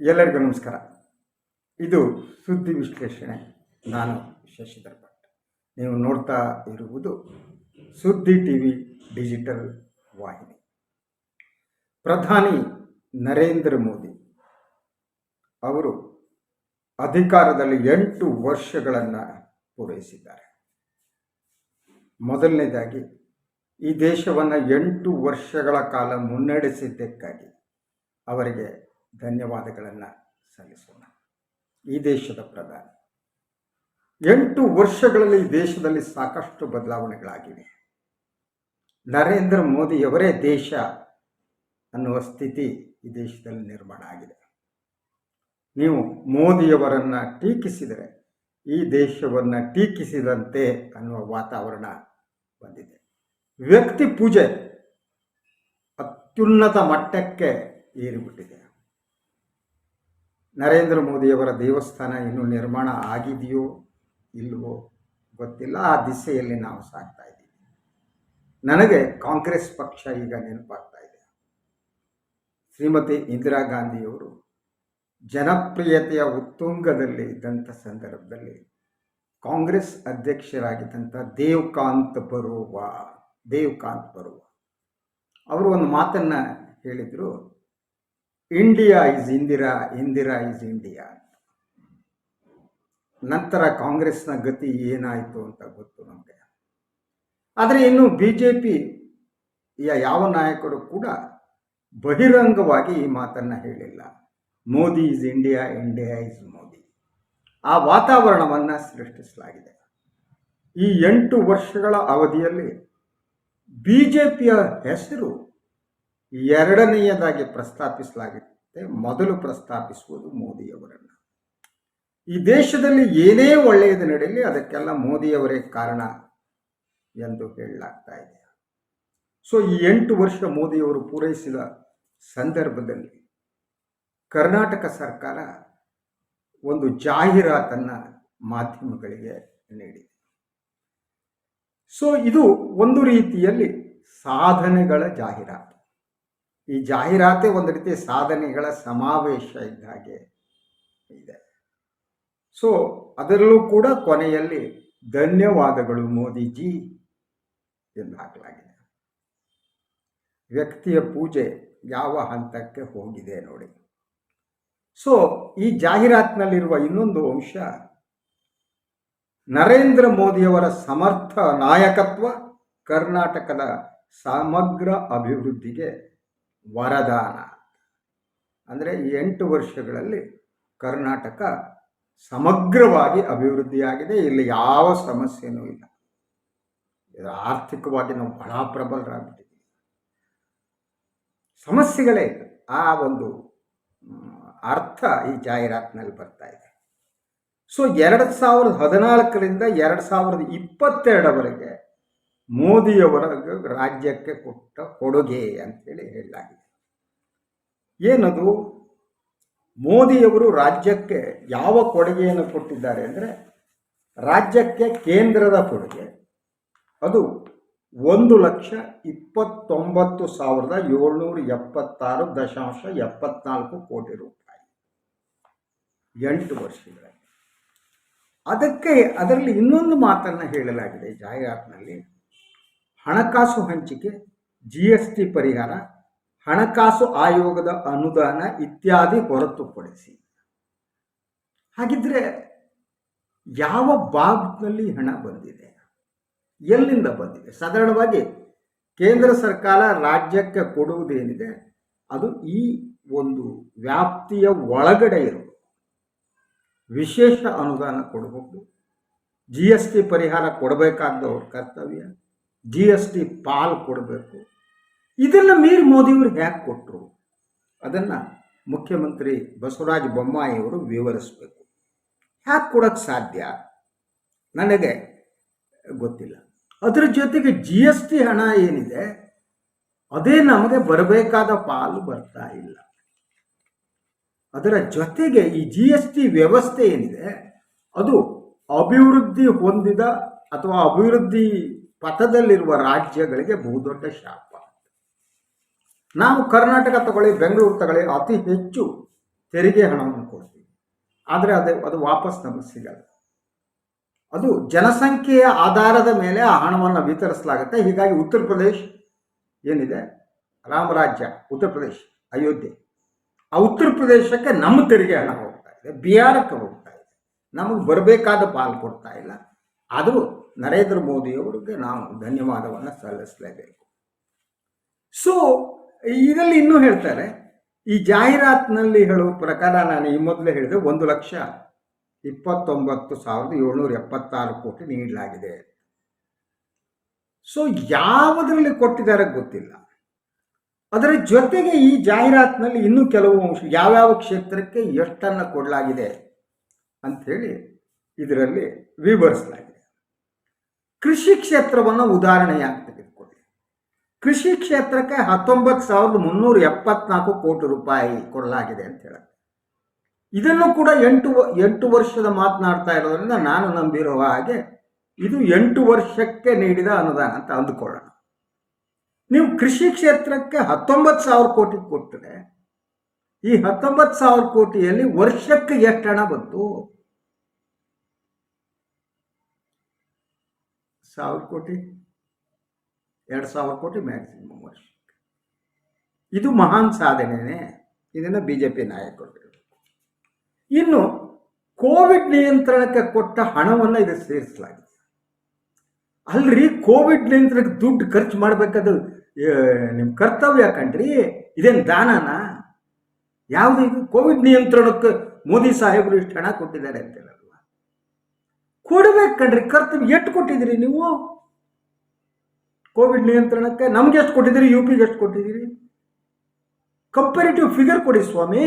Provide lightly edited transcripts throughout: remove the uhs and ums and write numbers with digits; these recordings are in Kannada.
ಎಲ್ಲರಿಗೂ ನಮಸ್ಕಾರ. ಇದು ಸುದ್ದಿ ವಿಶ್ಲೇಷಣೆ. ನಾನು ಶಶಿಧರ್ ಭಟ್. ನೀವು ನೋಡ್ತಾ ಇರುವುದು ಸುದ್ದಿ ಟಿವಿ ಡಿಜಿಟಲ್ ವಾಹಿನಿ. ಪ್ರಧಾನಿ ನರೇಂದ್ರ ಮೋದಿ ಅವರು ಅಧಿಕಾರದಲ್ಲಿ 8 ವರ್ಷಗಳನ್ನು ಪೂರೈಸಿದ್ದಾರೆ. ಮೊದಲನೇದಾಗಿ ಈ ದೇಶವನ್ನು 8 ವರ್ಷಗಳ ಕಾಲ ಮುನ್ನಡೆಸಿದ್ದಕ್ಕಾಗಿ ಅವರಿಗೆ ಧನ್ಯವಾದಗಳನ್ನು ಸಲ್ಲಿಸೋಣ. ಈ ದೇಶದ ಪ್ರಧಾನಿ 8 ವರ್ಷಗಳಲ್ಲಿ ಈ ದೇಶದಲ್ಲಿ ಸಾಕಷ್ಟು ಬದಲಾವಣೆಗಳಾಗಿವೆ. ನರೇಂದ್ರ ಮೋದಿಯವರೇ ದೇಶ ಅನ್ನುವ ಸ್ಥಿತಿ ಈ ದೇಶದಲ್ಲಿ ನಿರ್ಮಾಣ ಆಗಿದೆ. ನೀವು ಮೋದಿಯವರನ್ನು ಟೀಕಿಸಿದರೆ ಈ ದೇಶವನ್ನು ಟೀಕಿಸಿದಂತೆ ಅನ್ನುವ ವಾತಾವರಣ ಬಂದಿದೆ. ವ್ಯಕ್ತಿ ಪೂಜೆ ಅತ್ಯುನ್ನತ ಮಟ್ಟಕ್ಕೆ ಏರಿಬಿಟ್ಟಿದೆ. ನರೇಂದ್ರ ಮೋದಿಯವರ ದೇವಸ್ಥಾನ ಇನ್ನೂ ನಿರ್ಮಾಣ ಆಗಿದೆಯೋ ಇಲ್ಲವೋ ಗೊತ್ತಿಲ್ಲ. ಆ ದಿಸೆಯಲ್ಲಿ ನಾವು ಸಾಗ್ತಾ ಇದ್ದೀವಿ. ನನಗೆ ಕಾಂಗ್ರೆಸ್ ಪಕ್ಷ ಈಗ ನೆನಪಾಗ್ತಾ ಇದೆ. ಶ್ರೀಮತಿ ಇಂದಿರಾ ಗಾಂಧಿಯವರು ಜನಪ್ರಿಯತೆಯ ಉತ್ತುಂಗದಲ್ಲಿ ಇದ್ದಂಥ ಸಂದರ್ಭದಲ್ಲಿ ಕಾಂಗ್ರೆಸ್ ಅಧ್ಯಕ್ಷರಾಗಿದ್ದಂಥ ದೇವ್ಕಾಂತ್ ಬರುವಾ ಅವರು ಒಂದು ಮಾತನ್ನು ಹೇಳಿದರು, India is Indira, Indira is India. ನಂತರ ಕಾಂಗ್ರೆಸ್ನ ಗತಿ ಏನಾಯಿತು ಅಂತ ಗೊತ್ತು ನಮಗೆ. ಆದರೆ ಇನ್ನು BJPಯ ಯಾವ ನಾಯಕರು ಕೂಡ ಬಹಿರಂಗವಾಗಿ ಈ ಮಾತನ್ನು ಹೇಳಿಲ್ಲ. Modi is India, India is Modi. ಆ ವಾತಾವರಣವನ್ನು ಸೃಷ್ಟಿಸಲಾಗಿದೆ. ಈ 8 ವರ್ಷಗಳ ಅವಧಿಯಲ್ಲಿ BJPಯ ಹೆಸರು ಎರಡನೆಯದಾಗಿ ಪ್ರಸ್ತಾಪಿಸಲಾಗುತ್ತೆ. ಮೊದಲು ಪ್ರಸ್ತಾಪಿಸುವುದು ಮೋದಿಯವರನ್ನು. ಈ ದೇಶದಲ್ಲಿ ಏನೇ ಒಳ್ಳೆಯದು ನಡೆಯಲಿ ಅದಕ್ಕೆಲ್ಲ ಮೋದಿಯವರೇ ಕಾರಣ ಎಂದು ಹೇಳಲಾಗ್ತಾ ಇದೆ. ಸೊ ಈ 8 ವರ್ಷ ಮೋದಿಯವರು ಪೂರೈಸಿದ ಸಂದರ್ಭದಲ್ಲಿ ಕರ್ನಾಟಕ ಸರ್ಕಾರ ಒಂದು ಜಾಹೀರಾತನ್ನು ಮಾಧ್ಯಮಗಳಿಗೆ ನೀಡಿದೆ. ಸೊ ಇದು ಒಂದು ರೀತಿಯಲ್ಲಿ ಸಾಧನೆಗಳ ಜಾಹೀರಾತು. ಈ ಜಾಹೀರಾತೆ ಒಂದು ರೀತಿಯ ಸಾಧನೆಗಳ ಸಮಾವೇಶ ಇದ್ದ ಹಾಗೆ ಇದೆ. ಸೊ ಅದರಲ್ಲೂ ಕೂಡ ಕೊನೆಯಲ್ಲಿ ಧನ್ಯವಾದಗಳು ಮೋದಿಜಿ ಎಂದು ಹಾಕಲಾಗಿದೆ. ವ್ಯಕ್ತಿಯ ಪೂಜೆ ಯಾವ ಹಂತಕ್ಕೆ ಹೋಗಿದೆ ನೋಡಿ. ಸೊ ಈ ಜಾಹೀರಾತಿನಲ್ಲಿರುವ ಇನ್ನೊಂದು ಅಂಶ, ನರೇಂದ್ರ ಮೋದಿಯವರ ಸಮರ್ಥ ನಾಯಕತ್ವ ಕರ್ನಾಟಕದ ಸಮಗ್ರ ಅಭಿವೃದ್ಧಿಗೆ ವರದಾನ. ಅಂದರೆ ಈ 8 ವರ್ಷಗಳಲ್ಲಿ ಕರ್ನಾಟಕ ಸಮಗ್ರವಾಗಿ ಅಭಿವೃದ್ಧಿಯಾಗಿದೆ. ಇಲ್ಲಿ ಯಾವ ಸಮಸ್ಯೆನೂ ಇಲ್ಲ. ಆರ್ಥಿಕವಾಗಿ ನಾವು ಬಹಳ ಪ್ರಬಲರಾಗ್ಬಿಟ್ಟಿದ್ದೀವಿ. ಸಮಸ್ಯೆಗಳೇ ಇಲ್ಲ. ಆ ಒಂದು ಅರ್ಥ ಈ ಜಾಹೀರಾತಿನಲ್ಲಿ ಬರ್ತಾ ಇದೆ. ಸೊ 2014ರಿಂದ 2022ವರೆಗೆ ಮೋದಿಯವರ ರಾಜ್ಯಕ್ಕೆ ಕೊಟ್ಟ ಕೊಡುಗೆ ಅಂತೇಳಿ ಹೇಳಲಾಗಿದೆ. ಏನದು? ಮೋದಿಯವರು ರಾಜ್ಯಕ್ಕೆ ಯಾವ ಕೊಡುಗೆಯನ್ನು ಕೊಟ್ಟಿದ್ದಾರೆ ಅಂದರೆ, ರಾಜ್ಯಕ್ಕೆ ಕೇಂದ್ರದ ಕೊಡುಗೆ ಅದು 1,29,776.74 ಕೋಟಿ ರೂಪಾಯಿ 8 ವರ್ಷಗಳಲ್ಲಿ. ಅದರಲ್ಲಿ ಇನ್ನೊಂದು ಮಾತನ್ನು ಹೇಳಲಾಗಿದೆ ಜಾಹೀರಾತಿನಲ್ಲಿ. ಹಣಕಾಸು ಹಂಚಿಕೆ, GST ಪರಿಹಾರ, ಹಣಕಾಸು ಆಯೋಗದ ಅನುದಾನ ಇತ್ಯಾದಿ ಹೊರತುಪಡಿಸಿ. ಹಾಗಿದ್ರೆ ಯಾವ ಭಾಗದಲ್ಲಿ ಹಣ ಬಂದಿದೆ, ಎಲ್ಲಿಂದ ಬಂದಿದೆ? ಸಾಧಾರಣವಾಗಿ ಕೇಂದ್ರ ಸರ್ಕಾರ ರಾಜ್ಯಕ್ಕೆ ಕೊಡುವುದೇನಿದೆ ಅದು ಈ ಒಂದು ವ್ಯಾಪ್ತಿಯ ಒಳಗಡೆ ಇರಬೇಕು. ವಿಶೇಷ ಅನುದಾನ ಕೊಡಬಹುದು, GST ಪರಿಹಾರ ಕೊಡಬೇಕಾದವ್ರ ಕರ್ತವ್ಯ, GST ಪಾಲು ಕೊಡಬೇಕು. ಇದನ್ನು ಮೀರಿ ಮೋದಿಯವರು ಹೇಗೆ ಕೊಟ್ಟರು ಅದನ್ನು ಮುಖ್ಯಮಂತ್ರಿ ಬಸವರಾಜ ಬೊಮ್ಮಾಯಿಯವರು ವಿವರಿಸಬೇಕು. ಹ್ಯಾಕೆ ಕೊಡೋಕ್ಕೆ ಸಾಧ್ಯ ನನಗೆ ಗೊತ್ತಿಲ್ಲ. ಅದರ ಜೊತೆಗೆ GST ಹಣ ಏನಿದೆ ಅದೇ ನಮಗೆ ಬರಬೇಕಾದ ಪಾಲು ಬರ್ತಾ ಇಲ್ಲ. ಅದರ ಜೊತೆಗೆ ಈ GST ವ್ಯವಸ್ಥೆ ಏನಿದೆ ಅದು ಅಭಿವೃದ್ಧಿ ಹೊಂದಿದ ಅಥವಾ ಅಭಿವೃದ್ಧಿ ಪಥದಲ್ಲಿರುವ ರಾಜ್ಯಗಳಿಗೆ ಬಹುದೊಡ್ಡ ಶಾಪ. ನಾವು ಕರ್ನಾಟಕ ತಗೊಳ್ಳಿ, ಬೆಂಗಳೂರು ತಗೊಳ್ಳಿ, ಅತಿ ಹೆಚ್ಚು ತೆರಿಗೆ ಹಣವನ್ನು ಕೊಡ್ತೀವಿ, ಆದರೆ ಅದು ವಾಪಸ್ ನಮಗೆ ಸಿಗಲ್ಲ. ಅದು ಜನಸಂಖ್ಯೆಯ ಆಧಾರದ ಮೇಲೆ ಆ ಹಣವನ್ನು ವಿತರಿಸಲಾಗುತ್ತೆ. ಹೀಗಾಗಿ ಉತ್ತರ ಪ್ರದೇಶ್ ಏನಿದೆ, ರಾಮರಾಜ್ಯ, ಉತ್ತರ ಪ್ರದೇಶ್, ಅಯೋಧ್ಯೆ, ಆ ಉತ್ತರ ಪ್ರದೇಶಕ್ಕೆ ನಮ್ಮ ತೆರಿಗೆ ಹಣ ಹೋಗ್ತಾ ಇದೆ, ಬಿಹಾರಕ್ಕೆ ಹೋಗ್ತಾ ಇದೆ, ನಮಗೆ ಬರಬೇಕಾದ ಪಾಲು ಕೊಡ್ತಾ ಇಲ್ಲ. ಆದರೂ ನರೇಂದ್ರ ಮೋದಿಯವರಿಗೆ ನಾವು ಧನ್ಯವಾದವನ್ನು ಸಲ್ಲಿಸಲೇಬೇಕು. ಸೊ ಇದರಲ್ಲಿ ಇನ್ನೂ ಹೇಳ್ತಾರೆ, ಈ ಜಾಹೀರಾತಿನಲ್ಲಿ ಹೇಳುವ ಪ್ರಕಾರ ನಾನು ಈ ಮೊದಲೇ ಹೇಳಿದೆ 1,29,776 ಕೋಟಿ ನೀಡಲಾಗಿದೆ. ಸೊ ಯಾವುದರಲ್ಲಿ ಕೊಟ್ಟಿದ್ದಾರೆ ಗೊತ್ತಿಲ್ಲ. ಅದರ ಜೊತೆಗೆ ಈ ಜಾಹೀರಾತಿನಲ್ಲಿ ಇನ್ನೂ ಕೆಲವು ಅಂಶ, ಯಾವ್ಯಾವ ಕ್ಷೇತ್ರಕ್ಕೆ ಎಷ್ಟನ್ನು ಕೊಡಲಾಗಿದೆ ಅಂಥೇಳಿ ಇದರಲ್ಲಿ ವಿವರಿಸಲಾಗಿದೆ. ಕೃಷಿ ಕ್ಷೇತ್ರವನ್ನು ಉದಾಹರಣೆಯಾಗಿ ತೆಗೆದುಕೊಳ್ಳಿ. ಕೃಷಿ ಕ್ಷೇತ್ರಕ್ಕೆ 19,374 ಕೋಟಿ ರೂಪಾಯಿ ಕೊಡಲಾಗಿದೆ ಅಂತ ಹೇಳುತ್ತೆ. ಇದನ್ನು ಕೂಡ 8 ವರ್ಷದ ಮಾತನಾಡ್ತಾ ಇರೋದ್ರಿಂದ ನಾನು ನಂಬಿರುವ ಹಾಗೆ ಇದು 8 ವರ್ಷಕ್ಕೆ ನೀಡಿದ ಅನುದಾನ ಅಂತ ಅಂದುಕೊಳ್ಳೋಣ. ನೀವು ಕೃಷಿ ಕ್ಷೇತ್ರಕ್ಕೆ 19,000 ಕೋಟಿ ಕೊಟ್ಟರೆ ಈ 19,000 ಕೋಟಿಯಲ್ಲಿ ವರ್ಷಕ್ಕೆ ಎಷ್ಟು ಹಣ ಬಂತು? 1,000 ಕೋಟಿ, 2,000 ಕೋಟಿ ಮ್ಯಾಕ್ಸಿಮಮ್ ವರ್ಷಕ್ಕೆ. ಇದು ಮಹಾನ್ ಸಾಧನೆನೇ. ಇದನ್ನು BJP ನಾಯಕರು ಹೇಳಬೇಕು. ಇನ್ನು ಕೋವಿಡ್ ನಿಯಂತ್ರಣಕ್ಕೆ ಕೊಟ್ಟ ಹಣವನ್ನು ಇದು ಸೇರಿಸಲಾಗಿದೆ. ಅಲ್ರಿ, ಕೋವಿಡ್ ನಿಯಂತ್ರಣಕ್ಕೆ ದುಡ್ಡು ಖರ್ಚು ಮಾಡಬೇಕಾದ ನಿಮ್ಮ ಕರ್ತವ್ಯ ಕಣ್ರಿ, ಇದೇನು ದಾನನ? ಯಾವುದು ಇದು? ಕೋವಿಡ್ ನಿಯಂತ್ರಣಕ್ಕೆ ಮೋದಿ ಸಾಹೇಬರು ಇಷ್ಟು ಹಣ ಕೊಟ್ಟಿದ್ದಾರೆ ಅಂತ ಹೇಳಲ್ವ? ಕೊಡ್ಬೇಕು ಕಣ್ರಿ, ಕರ್ತವ್ಯ. ಎಷ್ಟು ಕೊಟ್ಟಿದ್ದೀರಿ ನೀವು ಕೋವಿಡ್ ನಿಯಂತ್ರಣಕ್ಕೆ? ನಮ್ಗೆ ಎಷ್ಟು ಕೊಟ್ಟಿದ್ದೀರಿ? UPಗೆ ಎಷ್ಟು ಕೊಟ್ಟಿದ್ದೀರಿ? ಕಂಪೇರಿಟಿವ್ ಫಿಗರ್ ಕೊಡಿ ಸ್ವಾಮಿ.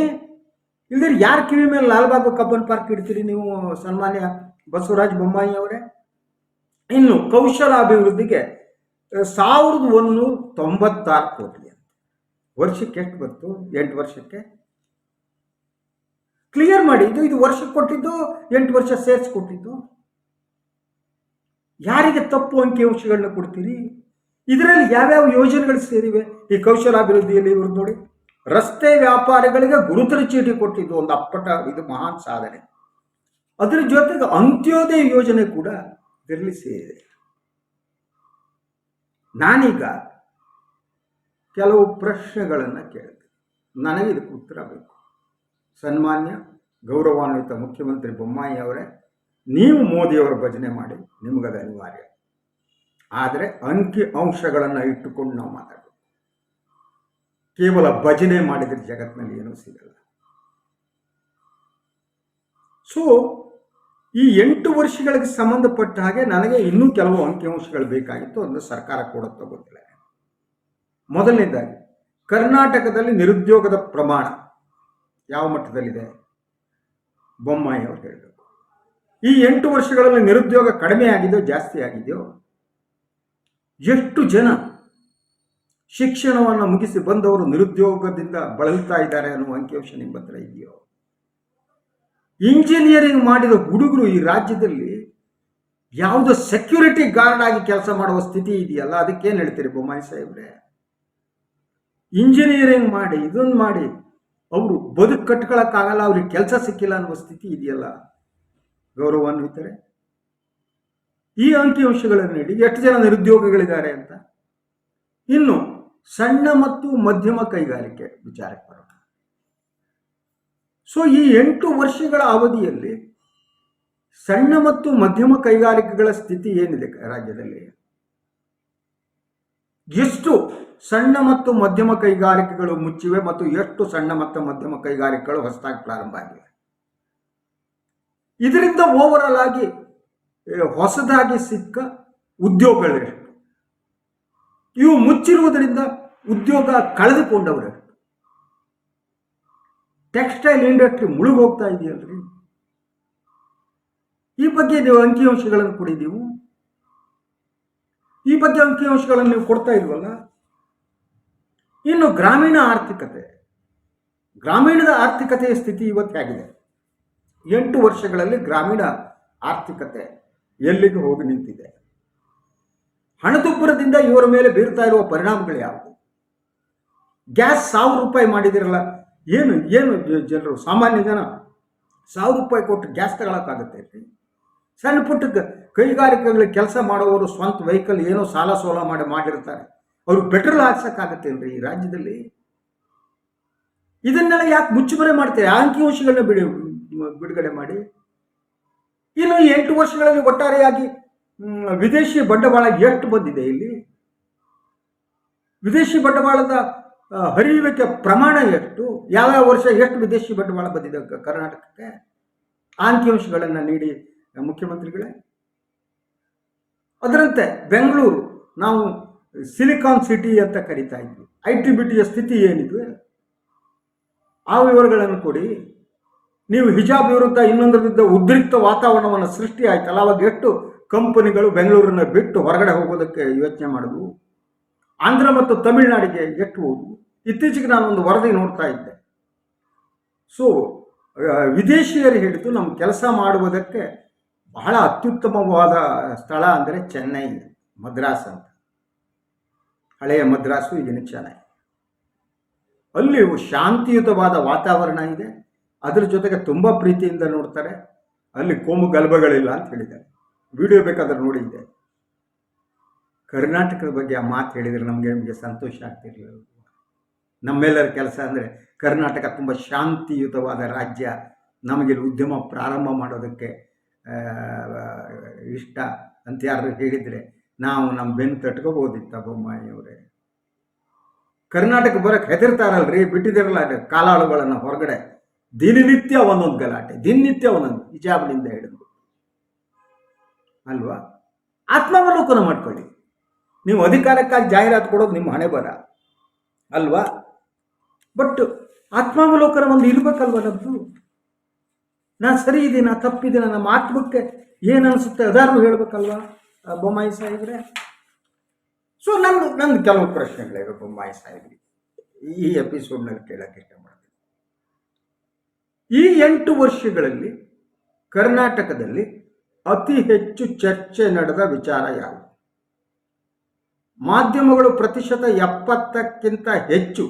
ಇಲ್ದಿರಿ ಯಾರ ಕಿವಿ ಮೇಲೆ ಲಾಲ್ಬಾಗ್ ಕಬ್ಬನ್ ಪಾರ್ಕ್ ಇಡ್ತೀರಿ ನೀವು, ಸನ್ಮಾನ್ಯ ಬಸವರಾಜ ಬೊಮ್ಮಾಯಿ ಅವರೇ? ಇನ್ನು ಕೌಶಲಾಭಿವೃದ್ಧಿಗೆ 1,196 ಕೋಟಿ ಅಂತ. ವರ್ಷಕ್ಕೆ ಎಷ್ಟು ಬಂತು? 8 ವರ್ಷಕ್ಕೆ ಕ್ಲಿಯರ್ ಮಾಡಿ. ಇದು ವರ್ಷಕ್ಕೆ ಕೊಟ್ಟಿದ್ದು, 8 ವರ್ಷ ಸೇರಿಸ್ಕೊಟ್ಟಿದ್ದು. ಯಾರಿಗೆ ತಪ್ಪು ಅಂಕಿಅಂಶಗಳನ್ನ ಕೊಡ್ತೀರಿ? ಇದರಲ್ಲಿ ಯಾವ್ಯಾವ ಯೋಜನೆಗಳು ಸೇರಿವೆ ಈ ಕೌಶಲಾಭಿವೃದ್ಧಿಯಲ್ಲಿ? ಇವ್ರು ನೋಡಿ, ರಸ್ತೆ ವ್ಯಾಪಾರಿಗಳಿಗೆ ಗುರುತರ ಚೀಟಿ ಕೊಟ್ಟಿದ್ದು ಒಂದು ಅಪ್ಪಟ, ಇದು ಮಹಾನ್ ಸಾಧನೆ. ಅದರ ಜೊತೆಗೆ ಅಂತ್ಯೋದಯ ಯೋಜನೆ ಕೂಡ ಇದರಲ್ಲಿ ಸೇರಿದೆ. ನಾನೀಗ ಕೆಲವು ಪ್ರಶ್ನೆಗಳನ್ನು ಕೇಳಿದೆ, ನನಗೆ ಇದಕ್ಕೆ ಉತ್ತರ ಬೇಕು. ಸನ್ಮಾನ್ಯ ಗೌರವಾನ್ವಿತ ಮುಖ್ಯಮಂತ್ರಿ ಬೊಮ್ಮಾಯಿ ಅವರೇ, ನೀವು ಮೋದಿಯವರ ಭಜನೆ ಮಾಡಿ, ನಿಮಗದು ಅನಿವಾರ್ಯ. ಆದರೆ ಅಂಕಿ ಅಂಶಗಳನ್ನು ಇಟ್ಟುಕೊಂಡು ನಾವು ಮಾತಾಡಬೇಕು. ಕೇವಲ ಭಜನೆ ಮಾಡಿದರೆ ಜಗತ್ತಿನಲ್ಲಿ ಏನೂ ಸಿಗಲ್ಲ. ಸೊ ಈ 8 ವರ್ಷಗಳಿಗೆ ಸಂಬಂಧಪಟ್ಟ ಹಾಗೆ ನನಗೆ ಇನ್ನೂ ಕೆಲವು ಅಂಕಿಅಂಶಗಳು ಬೇಕಾಗಿತ್ತು. ಒಂದು ಸರ್ಕಾರ ಕೊಡುತ್ತೋ ಗೊತ್ತಿಲ್ಲ. ಮೊದಲನೇದಾಗಿ, ಕರ್ನಾಟಕದಲ್ಲಿ ನಿರುದ್ಯೋಗದ ಪ್ರಮಾಣ ಯಾವ ಮಟ್ಟದಲ್ಲಿದೆ? ಬೊಮ್ಮಾಯಿ ಅವರು ಹೇಳಬೇಕು. ಈ 8 ವರ್ಷಗಳಲ್ಲಿ ನಿರುದ್ಯೋಗ ಕಡಿಮೆ ಆಗಿದೆಯೋ ಜಾಸ್ತಿ ಆಗಿದೆಯೋ? ಎಷ್ಟು ಜನ ಶಿಕ್ಷಣವನ್ನು ಮುಗಿಸಿ ಬಂದವರು ನಿರುದ್ಯೋಗದಿಂದ ಬಳಲ್ತಾ ಇದ್ದಾರೆ ಅನ್ನುವ ಅಂಕಿಅಂಶ ನಿಮ್ಮ ಹತ್ರ ಇದೆಯೋ? ಇಂಜಿನಿಯರಿಂಗ್ ಮಾಡಿದ ಹುಡುಗರು ಈ ರಾಜ್ಯದಲ್ಲಿ ಯಾವುದೋ ಸೆಕ್ಯೂರಿಟಿ ಗಾರ್ಡ್ ಆಗಿ ಕೆಲಸ ಮಾಡುವ ಸ್ಥಿತಿ ಇದೆಯಲ್ಲ, ಅದಕ್ಕೇನು ಹೇಳ್ತೀರಿ ಬೊಮ್ಮಾಯಿ ಸಾಹೇಬ್ರೆ? ಇಂಜಿನಿಯರಿಂಗ್ ಮಾಡಿ ಇದನ್ನು ಮಾಡಿ ಅವರು ಬದುಕು ಕಟ್ಕೊಳ್ಳೋಕ್ಕಾಗಲ್ಲ, ಅವ್ರಿಗೆ ಕೆಲಸ ಸಿಕ್ಕಿಲ್ಲ ಅನ್ನುವ ಸ್ಥಿತಿ ಇದೆಯಲ್ಲ ಗೌರವಾನ್ವಿತರೆ? ಈ ಅಂಕಿಅಂಶಗಳನ್ನು ನೀಡಿ ಎಷ್ಟು ಜನ ನಿರುದ್ಯೋಗಿಗಳಿದ್ದಾರೆ ಅಂತ. ಇನ್ನು ಸಣ್ಣ ಮತ್ತು ಮಧ್ಯಮ ಕೈಗಾರಿಕೆ ವಿಚಾರಕ್ಕೆ ಬರೋಣ. ಸೊ ಈ 8 ವರ್ಷಗಳ ಅವಧಿಯಲ್ಲಿ ಸಣ್ಣ ಮತ್ತು ಮಧ್ಯಮ ಕೈಗಾರಿಕೆಗಳ ಸ್ಥಿತಿ ಏನಿದೆ ರಾಜ್ಯದಲ್ಲಿ? ಎಷ್ಟು ಸಣ್ಣ ಮತ್ತು ಮಧ್ಯಮ ಕೈಗಾರಿಕೆಗಳು ಮುಚ್ಚಿವೆ ಮತ್ತು ಎಷ್ಟು ಸಣ್ಣ ಮತ್ತು ಮಧ್ಯಮ ಕೈಗಾರಿಕೆಗಳು ಹೊಸದಾಗಿ ಪ್ರಾರಂಭ ಆಗಿವೆ? ಇದರಿಂದ ಓವರಾಲ್ ಆಗಿ ಹೊಸದಾಗಿ ಸಿಕ್ಕ ಉದ್ಯೋಗಗಳೆಷ್ಟು? ಇವು ಮುಚ್ಚಿರುವುದರಿಂದ ಉದ್ಯೋಗ ಕಳೆದುಕೊಂಡವರೆಷ್ಟು? Textile industry ಮುಳುಗೋಗ್ತಾ ಇದೆಯಲ್ರಿ. ಈ ಬಗ್ಗೆ ನೀವು ಅಂಕಿಅಂಶಗಳನ್ನು ಕೊಡಿ. ನೀವು ಈ ಬಗ್ಗೆ ಅಂಕಿಅಂಶಗಳನ್ನು ನೀವು ಕೊಡ್ತಾ ಇಲ್ವಲ್ಲ. ಇನ್ನು ಗ್ರಾಮೀಣ ಆರ್ಥಿಕತೆ, ಗ್ರಾಮೀಣದ ಆರ್ಥಿಕತೆಯ ಸ್ಥಿತಿ ಇವತ್ತು ಹೇಗಿದೆ? 8 ವರ್ಷಗಳಲ್ಲಿ ಗ್ರಾಮೀಣ ಆರ್ಥಿಕತೆ ಎಲ್ಲಿಗೆ ಹೋಗಿ ನಿಂತಿದೆ? ಹಣದುಬ್ಬರದಿಂದ ಇವರ ಮೇಲೆ ಬೀರ್ತಾ ಇರುವ ಪರಿಣಾಮಗಳು ಯಾವುವು? ಗ್ಯಾಸ್ 1,000 ರೂಪಾಯಿ ಮಾಡಿದಿರಲ್ಲ, ಏನು ಏನು ಜನರು ಸಾಮಾನ್ಯ ಜನ 1000 ರೂಪಾಯಿ ಕೊಟ್ಟು ಗ್ಯಾಸ್ ತಗೊಳಕ್ಕಾಗತ್ತೆ ರೀ? ಸಣ್ಣ ಪುಟ್ಟ ಕೈಗಾರಿಕೆಗಳಿಗೆ ಕೆಲಸ ಮಾಡೋರು ಸ್ವಂತ ವೆಹಿಕಲ್ ಏನೋ ಸಾಲ ಸೋಲ ಮಾಡಿರ್ತಾರೆ. ಅವ್ರಿಗೆ ಪೆಟ್ರೋಲ್ ಹಾಕ್ಸಕ್ಕಾಗತ್ತೇನ್ರಿ ಈ ರಾಜ್ಯದಲ್ಲಿ? ಇದನ್ನೆಲ್ಲ ಯಾಕೆ ಮುಚ್ಚುಮರೆ ಮಾಡ್ತಾರೆ? ಅಂಕಿಅಂಶಗಳನ್ನ ಬಿಡುಗಡೆ ಮಾಡಿ. ಇನ್ನು 8 ವರ್ಷಗಳಲ್ಲಿ ಒಟ್ಟಾರೆಯಾಗಿ ವಿದೇಶಿ ಬಂಡವಾಳ ಎಷ್ಟು ಬಂದಿದೆ ಇಲ್ಲಿ? ವಿದೇಶಿ ಬಂಡವಾಳದ ಹರಿಯುವಿಕೆ ಪ್ರಮಾಣ ಎಷ್ಟು? ಯಾವ್ಯಾವ ವರ್ಷ ಎಷ್ಟು ವಿದೇಶಿ ಬಂಡವಾಳ ಬಂದಿದೆ ಕರ್ನಾಟಕಕ್ಕೆ? ಅಂಕಿಅಂಶಗಳನ್ನು ನೀಡಿ ಮುಖ್ಯಮಂತ್ರಿಗಳೇ. ಅದರಂತೆ ಬೆಂಗಳೂರು ನಾವು ಸಿಲಿಕಾನ್ ಸಿಟಿ ಅಂತ ಕರಿತಾ ಇದ್ವಿ. ITBTಯ ಸ್ಥಿತಿ ಏನಿದೆ ಆ ವಿವರಗಳನ್ನು ಕೊಡಿ. ನೀವು ಹಿಜಾಬ್ ವಿರುದ್ಧ ಇನ್ನೊಂದರ ವಿರುದ್ಧ ಉದ್ರಿಕ್ತ ವಾತಾವರಣವನ್ನು ಸೃಷ್ಟಿ ಆಯ್ತಲ್ಲ, ಅವಾಗ ಎಷ್ಟು ಕಂಪನಿಗಳು ಬೆಂಗಳೂರನ್ನ ಬಿಟ್ಟು ಹೊರಗಡೆ ಹೋಗೋದಕ್ಕೆ ಯೋಚನೆ ಮಾಡಿದ್ವು? ಆಂಧ್ರ ಮತ್ತು ತಮಿಳುನಾಡಿಗೆ ಎಷ್ಟು ಹೋದ್ವು? ಇತ್ತೀಚೆಗೆ ನಾನೊಂದು ವರದಿ ನೋಡ್ತಾ ಇದ್ದೆ. ಸೊ ವಿದೇಶಿಯರು ಹಿಡಿದು ನಮ್ಮ ಕೆಲಸ ಮಾಡುವುದಕ್ಕೆ ಬಹಳ ಅತ್ಯುತ್ತಮವಾದ ಸ್ಥಳ ಅಂದರೆ ಚೆನ್ನೈ, ಮದ್ರಾಸ್ ಅಂತ. ಹಳೆಯ ಮದ್ರಾಸು, ಈಗಿನ ಚೆನ್ನೈ. ಅಲ್ಲಿ ಶಾಂತಿಯುತವಾದ ವಾತಾವರಣ ಇದೆ. ಅದರ ಜೊತೆಗೆ ತುಂಬ ಪ್ರೀತಿಯಿಂದ ನೋಡ್ತಾರೆ. ಅಲ್ಲಿ ಕೋಮು ಗಲಭೆಗಳಿಲ್ಲ ಅಂತ ಹೇಳಿದ್ದಾರೆ. ವಿಡಿಯೋ ಬೇಕಾದ್ರೆ ನೋಡಿದ್ದೆ. ಕರ್ನಾಟಕದ ಬಗ್ಗೆ ಆ ಮಾತು ಹೇಳಿದರೆ ನಮಗೆ ಸಂತೋಷ ಆಗ್ತಿರಲಿಲ್ಲ. ನಮ್ಮೆಲ್ಲರ ಕೆಲಸ ಅಂದರೆ ಕರ್ನಾಟಕ ತುಂಬ ಶಾಂತಿಯುತವಾದ ರಾಜ್ಯ, ನಮಗೆ ಉದ್ಯಮ ಪ್ರಾರಂಭ ಮಾಡೋದಕ್ಕೆ ಇಷ್ಟ ಅಂತ ಯಾರು ಹೇಳಿದರೆ ನಾವು ನಮ್ಮ ಬೆನ್ನು ತಟ್ಕೋಬೋದಿತ್ತ ಬೊಮ್ಮಾಯಿಯವರೇ? ಕರ್ನಾಟಕ ಬರೋಕ್ಕೆ ಹೆದರ್ತಾರಲ್ರಿ, ಬಿಟ್ಟಿದಿರಲ್ಲ ಕಾಲಾಳುಗಳನ್ನು ಹೊರಗಡೆ. ದಿನನಿತ್ಯ ಒಂದೊಂದು ಗಲಾಟೆ, ದಿನನಿತ್ಯ ಒಂದೊಂದು ಹಿಜಾಬ್ನಿಂದ ಹಿಡಿದು ಅಲ್ವಾ? ಆತ್ಮಾವಲೋಕನ ಮಾಡ್ಕೊಳ್ಳಿ. ನೀವು ಅಧಿಕಾರಕ್ಕಾಗಿ ಜಾಹೀರಾತು ಕೊಡೋದು ನಿಮ್ಮ ಹಣೆ ಬರ ಅಲ್ವಾ? ಬಟ್ ಆತ್ಮಾವಲೋಕನ ಒಂದು ಇರ್ಬೇಕಲ್ವ ನಮ್ಮದು? ನಾ ಸರಿ ಇದ್ದೀನ, ತಪ್ಪಿದ್ದೀನ, ನಮ್ಮ ಆತ್ಮಕ್ಕೆ ಏನು ಅನಿಸುತ್ತೆ ಅದಾರು ಹೇಳ್ಬೇಕಲ್ವಾ ಬೊಮ್ಮಾಯಿ ಸಾಹೇಬ್ರೆ? ಸೊ ನನ್ನ ಕೆಲವು ಪ್ರಶ್ನೆಗಳಿವೆ ಬೊಮ್ಮಾಯಿ ಸಾಹೇಬ್ರಿ ಈ ಎಪಿಸೋಡ್ನಲ್ಲಿ ಕೇಳಕ್ಕೆ ಇಷ್ಟಪಡ್ತೀನಿ. ಈ 8 ವರ್ಷಗಳಲ್ಲಿ ಕರ್ನಾಟಕದಲ್ಲಿ ಅತಿ ಹೆಚ್ಚು ಚರ್ಚೆ ನಡೆದ ವಿಚಾರ ಯಾವುದು? ಮಾಧ್ಯಮಗಳು ಪ್ರತಿಶತ 70ಕ್ಕಿಂತ ಹೆಚ್ಚು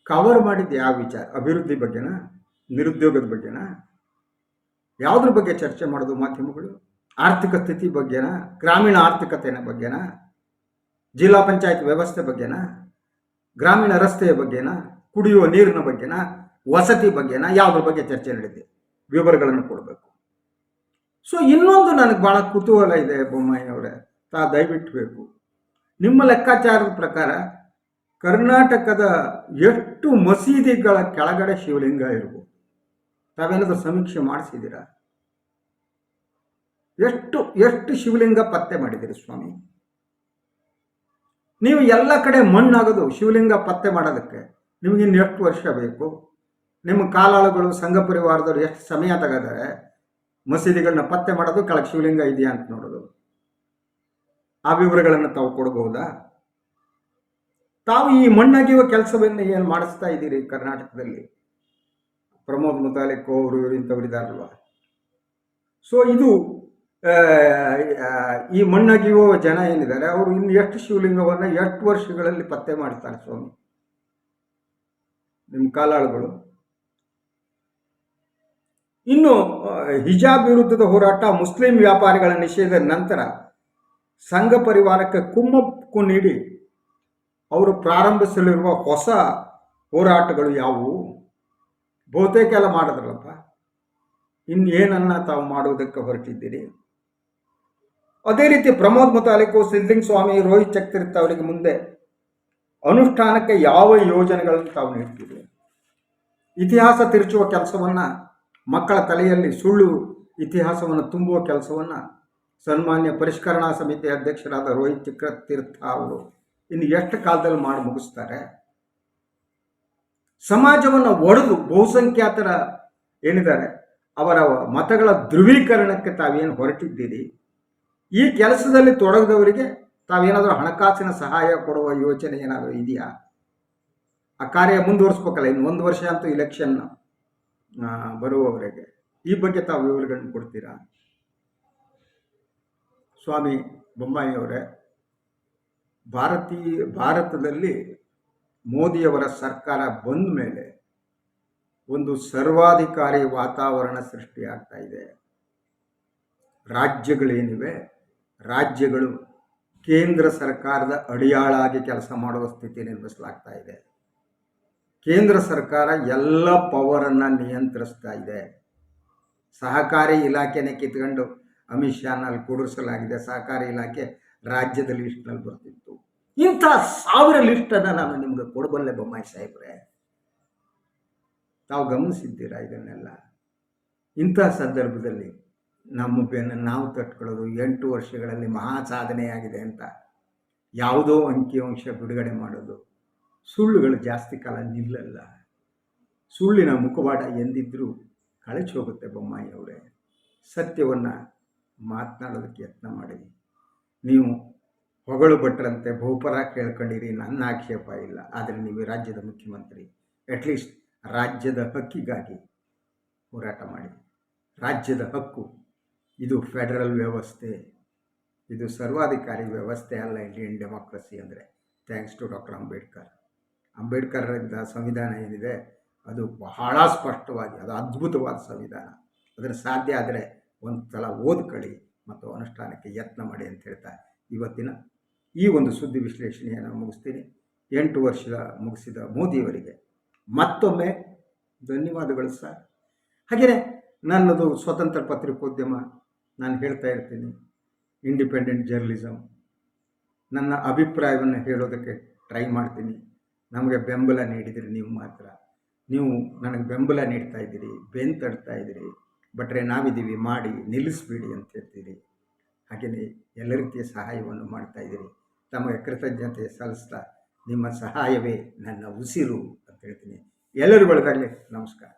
ಕವರ್ ಮಾಡಿದ್ದು ಯಾವ ವಿಚಾರ? ಅಭಿವೃದ್ಧಿ ಬಗ್ಗೆನಾ? ನಿರುದ್ಯೋಗದ ಬಗ್ಗೆನಾ? ಯಾವುದ್ರ ಬಗ್ಗೆ ಚರ್ಚೆ ಮಾಡೋದು ಮಾಧ್ಯಮಗಳು? ಆರ್ಥಿಕ ಸ್ಥಿತಿ ಬಗ್ಗೆನಾ? ಗ್ರಾಮೀಣ ಆರ್ಥಿಕತೆಯ ಬಗ್ಗೆನಾ? ಜಿಲ್ಲಾ ಪಂಚಾಯತ್ ವ್ಯವಸ್ಥೆ ಬಗ್ಗೆನಾ? ಗ್ರಾಮೀಣ ರಸ್ತೆಯ ಬಗ್ಗೆನಾ? ಕುಡಿಯುವ ನೀರಿನ ಬಗ್ಗೆನಾ? ವಸತಿ ಬಗ್ಗೆನಾ? ಯಾವುದ್ರ ಬಗ್ಗೆ ಚರ್ಚೆ ನಡೆದಿದೆ? ವಿವರಗಳನ್ನು ಕೊಡಬೇಕು. ಸೊ ಇನ್ನೊಂದು ನನಗೆ ಭಾಳ ಕುತೂಹಲ ಇದೆ ಬೊಮ್ಮಾಯಿ ಅವರೇ, ದಯವಿಟ್ಟು ಬೇಕು. ನಿಮ್ಮ ಲೆಕ್ಕಾಚಾರದ ಪ್ರಕಾರ ಕರ್ನಾಟಕದ ಎಷ್ಟು ಮಸೀದಿಗಳ ಕೆಳಗಡೆ ಶಿವಲಿಂಗ ಇರ್ಬೋದು? ತಾವೇನಾದರೂ ಸಮೀಕ್ಷೆ ಮಾಡಿಸಿದ್ದೀರಾ? ಎಷ್ಟು ಶಿವಲಿಂಗ ಪತ್ತೆ ಮಾಡಿದ್ದೀರಿ ಸ್ವಾಮಿ? ನೀವು ಎಲ್ಲ ಕಡೆ ಮಣ್ಣಾಗೋದು ಶಿವಲಿಂಗ ಪತ್ತೆ ಮಾಡೋದಕ್ಕೆ ನಿಮಗಿನ್ನು ಎಷ್ಟು ವರ್ಷ ಬೇಕು? ನಿಮ್ಮ ಕಾಲಾಳುಗಳು, ಸಂಘ ಪರಿವಾರದವರು ಎಷ್ಟು ಸಮಯ ತಗೋತಾರೆ ಮಸೀದಿಗಳನ್ನ ಪತ್ತೆ ಮಾಡೋದು, ಕೆಳಗೆ ಶಿವಲಿಂಗ ಇದೆಯಾ ಅಂತ ನೋಡೋದು? ಆ ವಿವರಗಳನ್ನು ತಾವು ಕೊಡಬಹುದಾ? ತಾವು ಈ ಮಣ್ಣಾಗಿರುವ ಕೆಲಸವನ್ನು ಏನು ಮಾಡಿಸ್ತಾ ಇದ್ದೀರಿ ಕರ್ನಾಟಕದಲ್ಲಿ? ಪ್ರಮೋದ್ ಮುತಾಲಿಕ್ ಅವರು ಇಂಥವರಿದ್ದಾರಲ್ವ. ಸೊ ಇದು ಈ ಮಣ್ಣಾಗಿಯುವ ಜನ ಏನಿದ್ದಾರೆ ಅವರು ಇನ್ನು ಎಷ್ಟು ಶಿವಲಿಂಗವನ್ನು ಎಷ್ಟು ವರ್ಷಗಳಲ್ಲಿ ಪತ್ತೆ ಮಾಡ್ತಾರೆ ಸ್ವಾಮಿ ನಿಮ್ಮ ಕಾಲಾಳುಗಳು? ಇನ್ನು ಹಿಜಾಬ್ ವಿರುದ್ಧದ ಹೋರಾಟ, ಮುಸ್ಲಿಂ ವ್ಯಾಪಾರಿಗಳ ನಿಷೇಧದ ನಂತರ ಸಂಘ ಪರಿವಾರಕ್ಕೆ ಕುಮ್ಮಕ್ಕು ನೀಡಿ ಅವರು ಪ್ರಾರಂಭಿಸಲಿರುವ ಹೊಸ ಹೋರಾಟಗಳು ಯಾವುವು? ಬಹುತೇಕ ಎಲ್ಲ ಮಾಡಿದ್ರಲ್ಲಪ್ಪ, ಇನ್ನೇನನ್ನ ತಾವು ಮಾಡುವುದಕ್ಕೆ ಹೊರಟಿದ್ದೀರಿ? ಅದೇ ರೀತಿ ಪ್ರಮೋದ್ ಮುತಾಲಿಕ್, ಸಿದ್ಲಿಂಗ ಸ್ವಾಮಿ, ರೋಹಿತ್ ಚಕ್ರವರ್ತಿ ಅವರಿಗೆ ಮುಂದೆ ಅನುಷ್ಠಾನಕ್ಕೆ ಯಾವ ಯೋಜನೆಗಳನ್ನು ತಾವು ನೀಡ್ತೀರಿ? ಇತಿಹಾಸ ತಿರುಚುವ ಕೆಲಸವನ್ನು, ಮಕ್ಕಳ ತಲೆಯಲ್ಲಿ ಸುಳ್ಳು ಇತಿಹಾಸವನ್ನು ತುಂಬುವ ಕೆಲಸವನ್ನು ಸನ್ಮಾನ್ಯ ಪರಿಷ್ಕರಣಾ ಸಮಿತಿ ಅಧ್ಯಕ್ಷರಾದ ರೋಹಿತ್ ಚಕ್ರತೀರ್ಥ ಅವರು ಇನ್ನು ಎಷ್ಟು ಕಾಲದಲ್ಲಿ ಮಾಡಿ ಮುಗಿಸ್ತಾರೆ? ಸಮಾಜವನ್ನು ಒಡೆದು ಬಹುಸಂಖ್ಯಾತರ ಏನಿದ್ದಾರೆ ಅವರ ಮತಗಳ ಧ್ರುವೀಕರಣಕ್ಕೆ ತಾವೇನು ಹೊರಟಿದ್ದೀರಿ? ಈ ಕೆಲಸದಲ್ಲಿ ತೊಡಗಿದವರಿಗೆ ತಾವೇನಾದರೂ ಹಣಕಾಸಿನ ಸಹಾಯ ಕೊಡುವ ಯೋಚನೆ ಏನಾದರೂ ಇದೆಯಾ? ಆ ಕಾರ್ಯ ಮುಂದುವರಿಸ್ಬೇಕಲ್ಲ, ಇನ್ನು 1 ವರ್ಷ ಅಂತೂ ಇಲೆಕ್ಷನ್ ಬರುವವರೆಗೆ. ಈ ಬಗ್ಗೆ ತಾವು ವಿವರಗಳನ್ನು ಕೊಡ್ತೀರಾ? ಸ್ವಾಮಿ ಬೊಮ್ಮಾಯಿಯವರೇ, ಭಾರತದಲ್ಲಿ ಮೋದಿಯವರ ಸರ್ಕಾರ ಬಂದ ಮೇಲೆ ಒಂದು ಸರ್ವಾಧಿಕಾರಿ ವಾತಾವರಣ ಸೃಷ್ಟಿಯಾಗ್ತಾ ಇದೆ. ರಾಜ್ಯಗಳೇನಿವೆ, ರಾಜ್ಯಗಳು ಕೇಂದ್ರ ಸರ್ಕಾರದ ಅಡಿಯಾಳಾಗಿ ಕೆಲಸ ಮಾಡುವ ಸ್ಥಿತಿ ನಿರ್ಮಿಸಲಾಗ್ತಾ ಇದೆ. ಕೇಂದ್ರ ಸರ್ಕಾರ ಎಲ್ಲ ಪವರನ್ನು ನಿಯಂತ್ರಿಸ್ತಾ ಇದೆ. ಸಹಕಾರಿ ಇಲಾಖೆನೇ ಕಿತ್ಕೊಂಡು ಅಮಿತ್ ಶಾನಲ್ಲಿ ಕೂಡಿಸಲಾಗಿದೆ. ಸಹಕಾರಿ ಇಲಾಖೆ ರಾಜ್ಯದ ಲಿಸ್ಟ್ನಲ್ಲಿ ಬರ್ತಿತ್ತು. ಇಂಥ 1000 ಲಿಸ್ಟನ್ನು ನಾನು ನಿಮಗೆ ಕೊಡಬಲ್ಲೆ ಬೊಮ್ಮಾಯಿ ಸಾಹೇಬ್ರೆ. ತಾವು ಗಮನಿಸಿದ್ದೀರಾ ಇದನ್ನೆಲ್ಲ? ಇಂಥ ಸಂದರ್ಭದಲ್ಲಿ ನಮ್ಮ ಬೆನ್ನು ನಾವು ತಟ್ಕೊಳ್ಳೋದು 8 ವರ್ಷಗಳಲ್ಲಿ ಮಹಾ ಸಾಧನೆಯಾಗಿದೆ ಅಂತ ಯಾವುದೋ ಅಂಕಿಅಂಶ ಬಿಡುಗಡೆ ಮಾಡೋದು, ಸುಳ್ಳುಗಳು ಜಾಸ್ತಿ ಕಾಲ ನಿಲ್ಲಲ್ಲ. ಸುಳ್ಳಿನ ಮುಖವಾಡ ಎಂದಿದ್ರೂ ಕಳಚಿ ಹೋಗುತ್ತೆ ಬೊಮ್ಮಾಯಿ ಅವರೇ. ಸತ್ಯವನ್ನು ಮಾತನಾಡೋದಕ್ಕೆ ಯತ್ನ ಮಾಡಿ. ನೀವು ಹೊಗಳು ಭಟ್ರಂತೆ ಬಹುಪರ ಕೇಳ್ಕೊಂಡಿರಿ, ನನ್ನ ಆಕ್ಷೇಪ ಇಲ್ಲ. ಆದರೆ ನೀವು ರಾಜ್ಯದ ಮುಖ್ಯಮಂತ್ರಿ, ಅಟ್ಲೀಸ್ಟ್ ರಾಜ್ಯದ ಹಕ್ಕಿಗಾಗಿ ಹೋರಾಟ ಮಾಡಿ. ರಾಜ್ಯದ ಹಕ್ಕು ಇದು ಫೆಡರಲ್ ವ್ಯವಸ್ಥೆ, ಇದು ಸರ್ವಾಧಿಕಾರಿ ವ್ಯವಸ್ಥೆ ಅಲ್ಲ ಇಂಡಿಯನ್ ಡೆಮಾಕ್ರಸಿ ಅಂದರೆ. ಥ್ಯಾಂಕ್ಸ್ ಟು ಡಾಕ್ಟರ್ ಅಂಬೇಡ್ಕರ್ರಿಂದ ಸಂವಿಧಾನ ಏನಿದೆ ಅದು ಬಹಳ ಸ್ಪಷ್ಟವಾಗಿ, ಅದು ಅದ್ಭುತವಾದ ಸಂವಿಧಾನ. ಅದನ್ನು ಸಾಧ್ಯ ಆದರೆ ಒಂದು ಸಲ ಓದ್ಕೊಳ್ಳಿ ಮತ್ತು ಅನುಷ್ಠಾನಕ್ಕೆ ಯತ್ನ ಮಾಡಿ ಅಂತ ಹೇಳ್ತಾ ಇವತ್ತಿನ ಈ ಒಂದು ಸುದ್ದಿ ವಿಶ್ಲೇಷಣೆಯನ್ನು ಮುಗಿಸ್ತೀನಿ. 8 ವರ್ಷ ಮುಗಿಸಿದ ಮೋದಿಯವರಿಗೆ ಮತ್ತೊಮ್ಮೆ ಧನ್ಯವಾದಗಳು ಸರ್. ಹಾಗೆಯೇ ನನ್ನದು ಸ್ವತಂತ್ರ ಪತ್ರಿಕೋದ್ಯಮ, ನಾನು ಹೇಳ್ತಾ ಇರ್ತೀನಿ, ಇಂಡಿಪೆಂಡೆಂಟ್ ಜರ್ನಲಿಸಮ್. ನನ್ನ ಅಭಿಪ್ರಾಯವನ್ನು ಹೇಳೋದಕ್ಕೆ ಟ್ರೈ ಮಾಡ್ತೀನಿ. ನಮಗೆ ಬೆಂಬಲ ನೀಡಿದಿರಿ ನೀವು ಮಾತ್ರ. ನೀವು ನನಗೆ ಬೆಂಬಲ ನೀಡ್ತಾ ಇದ್ದೀರಿ, ಬೆನ್ನು ತಡ್ತಾ ಇದ್ದೀರಿ, ಬಟ್ರೆ ನಾವಿದ್ದೀವಿ ಮಾಡಿ ನಿಲ್ಲಿಸ್ಬೇಡಿ ಅಂತ ಹೇಳ್ತೀರಿ. ಹಾಗೆಯೇ ಎಲ್ಲ ರೀತಿಯ ಸಹಾಯವನ್ನು ಮಾಡ್ತಾ ಇದ್ದೀರಿ. ತಮಗೆ ಕೃತಜ್ಞತೆ ಸಲ್ಲಿಸ್ತಾ, ನಿಮ್ಮ ಸಹಾಯವೇ ನನ್ನ ಉಸಿರು ಅಂತ ಹೇಳ್ತೀನಿ. ಎಲ್ಲರೂ ಬೆಳೆದಾಗಲಿ. ನಮಸ್ಕಾರ.